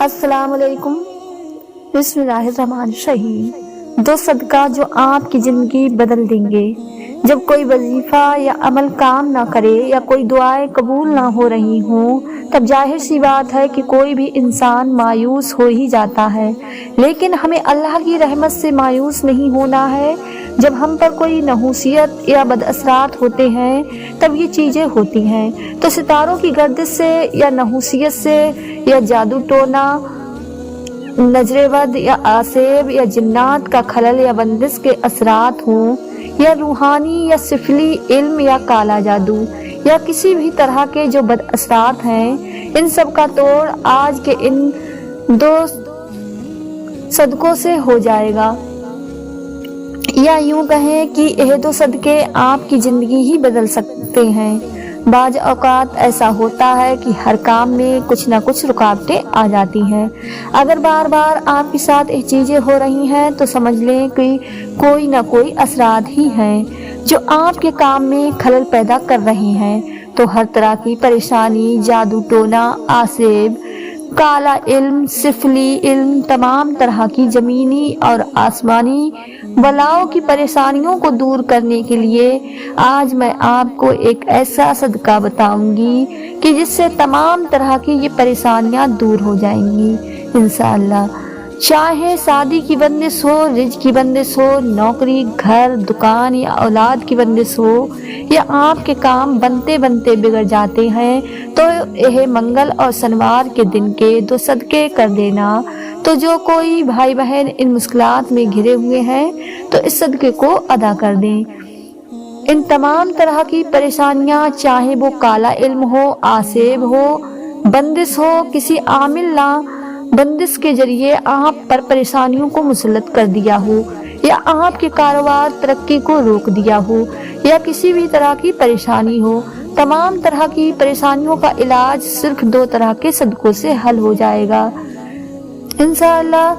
अस्सलाम वालेकुम। बिस्मिल्लाहिर्रहमानिर्रहीम। दो सदका जो आपकी ज़िंदगी बदल देंगे। जब कोई वजीफ़ा या अमल काम ना करे या कोई दुआएं कबूल ना हो रही हों, तब जाहिर सी बात है कि कोई भी इंसान मायूस हो ही जाता है। लेकिन हमें अल्लाह की रहमत से मायूस नहीं होना है। जब हम पर कोई नहूसियत या बदअसरात होते हैं तब ये चीज़ें होती हैं। तो सितारों की गर्दिश से या नहूसियत से या जादू टोना, नजरेबद या आसेब या जिन्नात का खलल या बंदिश के असरात हों, या रूहानी या सिफली इल्म या काला जादू या किसी भी तरह के जो बदअसरात हैं, इन सब का तोड़ आज के इन दो सदकों से हो जाएगा। या यूं कहें कि यह दो सदके आपकी ज़िंदगी ही बदल सकते हैं। बाज औकात ऐसा होता है कि हर काम में कुछ ना कुछ रुकावटें आ जाती हैं। अगर बार बार आपके साथ ये चीज़ें हो रही हैं तो समझ लें कि कोई ना कोई असरात ही हैं जो आपके काम में खलल पैदा कर रही हैं। तो हर तरह की परेशानी, जादू टोना, आसेब, काला इल्म, सिफली इल्म, तमाम तरह की ज़मीनी और आसमानी बलाओं की परेशानियों को दूर करने के लिए आज मैं आपको एक ऐसा सदका बताऊंगी कि जिससे तमाम तरह की ये परेशानियां दूर हो जाएंगी इंशाअल्लाह। चाहे शादी की बंदिश हो, रिज़्क़ की बंदिश हो, नौकरी, घर, दुकान या औलाद की बंदिश हो, या आपके काम बनते बनते बिगड़ जाते हैं, तो यह मंगल और शनिवार के दिन के दो सदके कर देना। तो जो कोई भाई बहन इन मुश्किलात में घिरे हुए हैं तो इस सदके को अदा कर दें। इन तमाम तरह की परेशानियां, चाहे वो काला इल्म हो, आसेब हो, बंदिश हो, किसी आमिल ना बंदिश के जरिए आप पर परेशानियों को मुसल्लत कर दिया हो, या आपके कारोबार तरक्की को रोक दिया हो, या किसी भी तरह की परेशानी हो, तमाम तरह की परेशानियों का इलाज सिर्फ दो तरह के सदकों से हल हो जाएगा इंशाअल्लाह।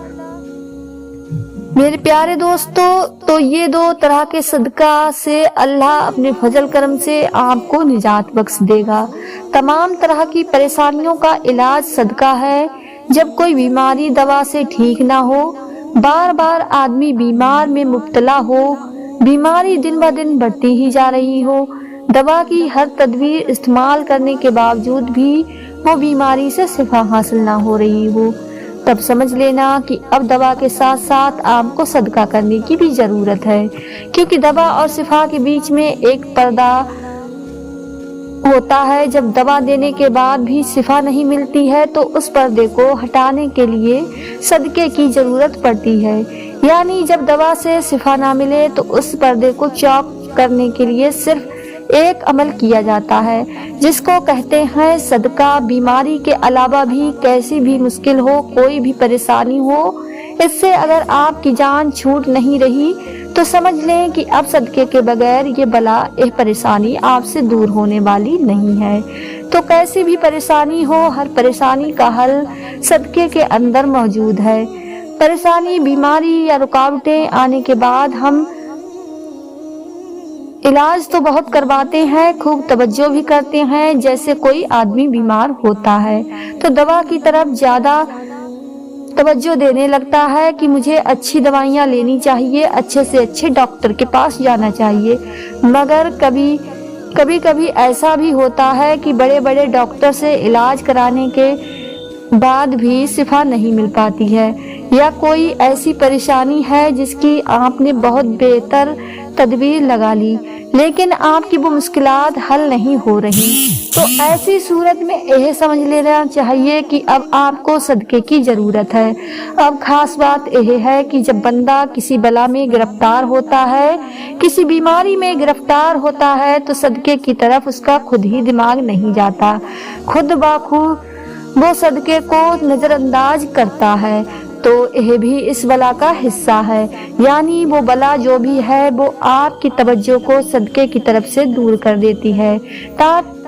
मेरे प्यारे दोस्तों, तो ये दो तरह के सदका से अल्लाह अपने फजल करम से आपको निजात बख्श देगा। तमाम तरह की परेशानियों का इलाज सदका है। जब कोई बीमारी दवा से ठीक ना हो, बार बार आदमी बीमार में मुब्तला हो, बीमारी दिन ब दिन बढ़ती ही जा रही हो, दवा की हर तदबीर इस्तेमाल करने के बावजूद भी वो बीमारी से शिफा हासिल ना हो रही हो, तब समझ लेना कि अब दवा के साथ साथ आपको सदका करने की भी ज़रूरत है। क्योंकि दवा और शिफा के बीच में एक पर्दा होता है। जब दवा देने के बाद भी शिफा नहीं मिलती है तो उस पर्दे को हटाने के लिए सदके की ज़रूरत पड़ती है। यानी जब दवा से शिफा ना मिले तो उस पर्दे को चौक करने के लिए सिर्फ एक अमल किया जाता है, जिसको कहते हैं सदका। बीमारी के अलावा भी कैसी भी मुश्किल हो, कोई भी परेशानी हो, इससे अगर आपकी जान छूट नहीं रही तो समझ लें कि अब सदके के बगैर ये बला, यह परेशानी आपसे दूर होने वाली नहीं है। तो कैसी भी परेशानी हो, हर परेशानी का हल सदके के अंदर मौजूद है। परेशानी, बीमारी या रुकावटें आने के बाद हम इलाज तो बहुत करवाते हैं, खूब तवज्जो भी करते हैं। जैसे कोई आदमी बीमार होता है तो दवा की तरफ ज़्यादा तवज्जो देने लगता है कि मुझे अच्छी दवाइयाँ लेनी चाहिए, अच्छे से अच्छे डॉक्टर के पास जाना चाहिए। मगर कभी ऐसा भी होता है कि बड़े बड़े डॉक्टर से इलाज कराने के बाद भी शिफा नहीं मिल पाती है, या कोई ऐसी परेशानी है जिसकी आपने बहुत बेहतर तदबीर लगा ली लेकिन आपकी वो मुश्किलात हल नहीं हो रही। तो ऐसी सूरत में यह समझ लेना चाहिए कि अब आपको सदके की ज़रूरत है। अब खास बात यह है कि जब बंदा किसी बला में गिरफ्तार होता है, किसी बीमारी में गिरफ्तार होता है, तो सदके की तरफ उसका खुद ही दिमाग नहीं जाता। खुद ब खुद वो सदके को नज़रअंदाज करता है। तो यह भी इस बला का हिस्सा है। यानी वो बला जो भी है वो आपकी तवज्जो को सदके की तरफ से दूर कर देती है,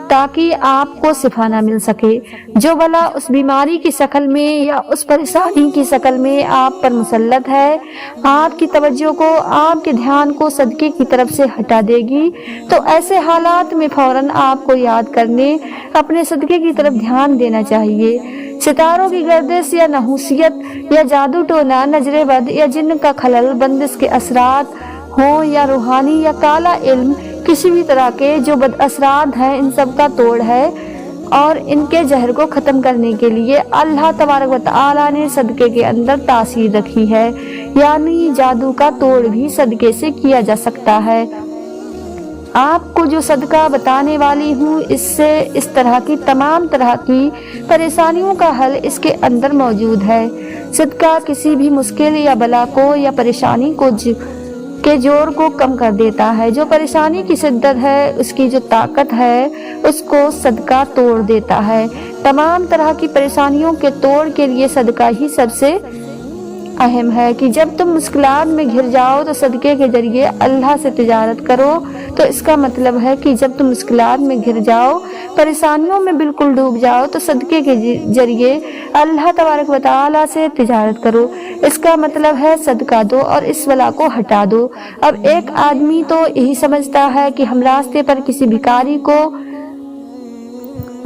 ताकि आपको शिफा न मिल सके। जो बला उस बीमारी की शक्ल में या उस परेशानी की शक्ल में आप पर मुसल्लत है, आपकी तवज्जो को, आपके ध्यान को सदके की तरफ से हटा देगी, तो ऐसे हालात में फौरन आपको याद करने, अपने सदके की तरफ ध्यान देना चाहिए। सितारों की गर्दिश या नहूसियत या जादू टोना, नजरे बद या जिन्न का खलल, बंदिश के असरात हो या रूहानी या काला इल्म, किसी भी तरह के जो बद असरात हैं, इन सब का तोड़ है। और इनके जहर को खत्म करने के लिए अल्लाह तबारक व तआला ने सदके के अंदर तासीर रखी है, यानी जादू का तोड़ भी सदके से किया जा सकता है। आपको जो सदका बताने वाली हूँ, इससे इस तरह की तमाम तरह की परेशानियों का हल इसके अंदर मौजूद है। सदका किसी भी मुश्किल या बला को या परेशानी को के जोर को कम कर देता है। जो परेशानी की शिद्दत है, उसकी जो ताकत है, उसको सदका तोड़ देता है। तमाम तरह की परेशानियों के तोड़ के लिए सदका ही सबसे अहम है कि जब तुम मुश्किलात में घिर जाओ तो सदके के जरिए अल्लाह से तिजारत करो। तो इसका मतलब है कि जब तुम मुश्किलात में घिर जाओ, परेशानियों में बिल्कुल डूब जाओ, तो सदके के जरिए अल्लाह तबारक व तआला से तिजारत करो। इसका मतलब है सदका दो और इस बला को हटा दो। अब एक आदमी तो यही समझता है कि हम रास्ते पर किसी भिखारी को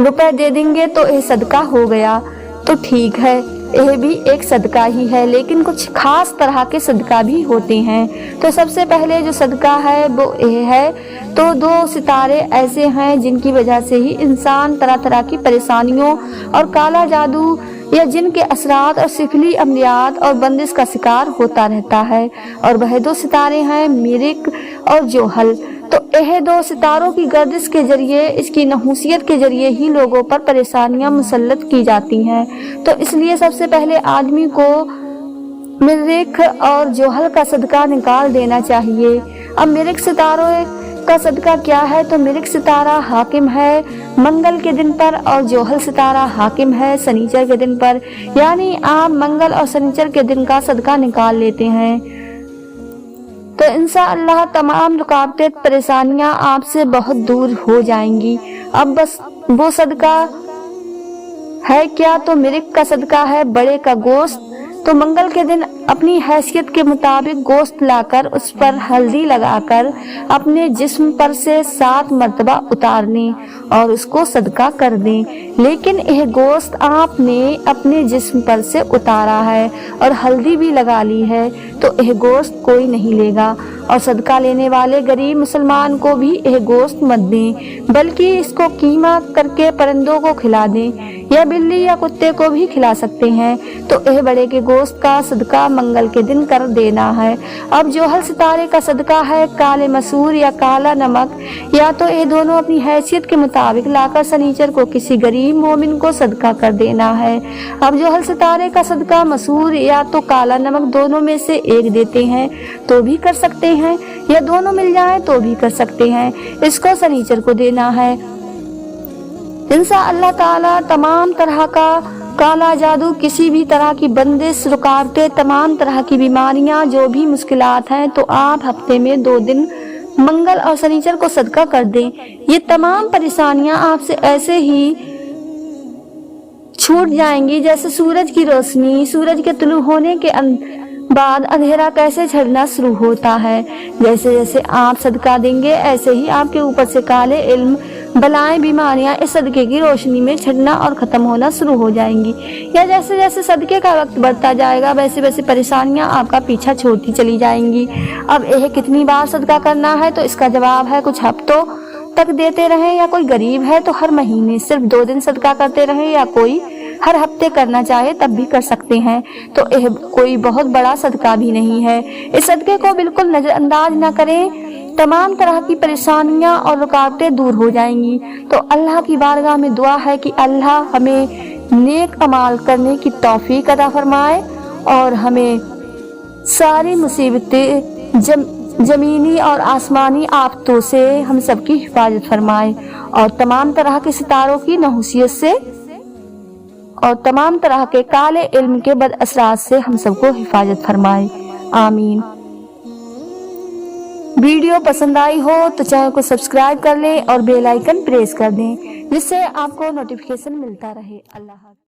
रुपए दे देंगे तो यह सदका हो गया। तो ठीक है, यह भी एक सदका ही है, लेकिन कुछ खास तरह के सदका भी होते हैं। तो सबसे पहले जो सदका है वो यह है, तो 2 सितारे ऐसे हैं जिनकी वजह से ही इंसान तरह तरह की परेशानियों और काला जादू या जिनके असरात और सिफली अमलियात और बंदिश का शिकार होता रहता है। और वह 2 सितारे हैं मिरिक और जोहल। तो यह 2 सितारों की गर्दिश के जरिए, इसकी नहूसियत के जरिए ही लोगों पर परेशानियां मुसल्लत की जाती हैं। तो इसलिए सबसे पहले आदमी को मिरिक और जोहल का सदका निकाल देना चाहिए। अब मिरिक सितारों का सदका क्या है? तो मिरिक सितारा हाकिम है मंगल के दिन पर और जोहल सितारा हाकिम है शनिचर के दिन पर। यानी आप मंगल और शनिचर के दिन का सदका निकाल लेते हैं तो इंशाअल्लाह तमाम रुकावटें, परेशानियां आपसे बहुत दूर हो जाएंगी। अब बस वो सदका है क्या? तो मिरिक का सदका है बड़े का गोश्त। तो मंगल के दिन अपनी हैसियत के मुताबिक गोश्त लाकर उस पर हल्दी लगाकर अपने जिस्म पर से 7 मर्तबा उतारने और उसको सदका कर दें। लेकिन यह गोश्त आपने अपने जिस्म पर से उतारा है और हल्दी भी लगा ली है, तो यह गोश्त कोई नहीं लेगा। और सदका लेने वाले गरीब मुसलमान को भी यह गोश्त मत दें, बल्कि इसको कीमा करके परिंदों को खिला दें या बिल्ली या कुत्ते को भी खिला सकते हैं। तो यह बड़े के गोश्त का सदका मंगल के दिन कर देना है। अब जोहल सितारे का सदका है काले मसूर या काला नमक, या तो ये दोनों अपनी हैसियत के मुताबिक लाकर शनिचर को किसी गरीब मोमिन को सदका कर देना है। अब जोहल सितारे का सदका मसूर या तो काला नमक, दोनों में से एक देते हैं तो भी कर सकते हैं, या दोनों मिल जाएं तो भी कर सकते हैं। इसको शनिचर को देना है। इंशाअल्लाह ताला तमाम तरह का काला जादू, किसी भी तरह की बंदिश, रुकावटें, तमाम तरह की बीमारियां, जो भी मुश्किलात हैं, तो आप हफ्ते में 2 दिन मंगल और शनिचर को सदका कर दें। ये तमाम परेशानियां आपसे ऐसे ही छूट जाएंगी जैसे सूरज की रोशनी सूरज के तुलू होने के बाद अंधेरा कैसे झड़ना शुरू होता है। जैसे जैसे आप सदका देंगे, ऐसे ही आपके ऊपर से काले इल्म, बलाएं, बीमारियां इस सदके की रोशनी में छटना और खत्म होना शुरू हो जाएंगी। या जैसे जैसे सदके का वक्त बढ़ता जाएगा, वैसे वैसे परेशानियां आपका पीछा छोड़ती चली जाएंगी। अब यह कितनी बार सदका करना है? तो इसका जवाब है कुछ हफ्तों तक देते रहें, या कोई गरीब है तो हर महीने सिर्फ 2 दिन सदका करते रहें, या कोई हर हफ्ते करना चाहे तब भी कर सकते हैं। तो यह कोई बहुत बड़ा सदका भी नहीं है। इस सदके को बिल्कुल नजरअंदाज न करें, तमाम तरह की परेशानियां और रुकावटें दूर हो जाएंगी। तो अल्लाह की बारगाह में दुआ है कि अल्लाह हमें नेक अमाल करने की तौफीक अता फरमाए और हमें सारी मुसीबतें, जमीनी और आसमानी आफतों से हम सबकी हिफाजत फरमाए और तमाम तरह के सितारों की नहुसियत से और तमाम तरह के काले इल्म के बद असरात से हम सबको हिफाजत फरमाए। आमीन। वीडियो पसंद आई हो तो चैनल को सब्सक्राइब कर लें और बेल आइकन प्रेस कर दें, जिससे आपको नोटिफिकेशन मिलता रहे। अल्लाह हाफ़िज़।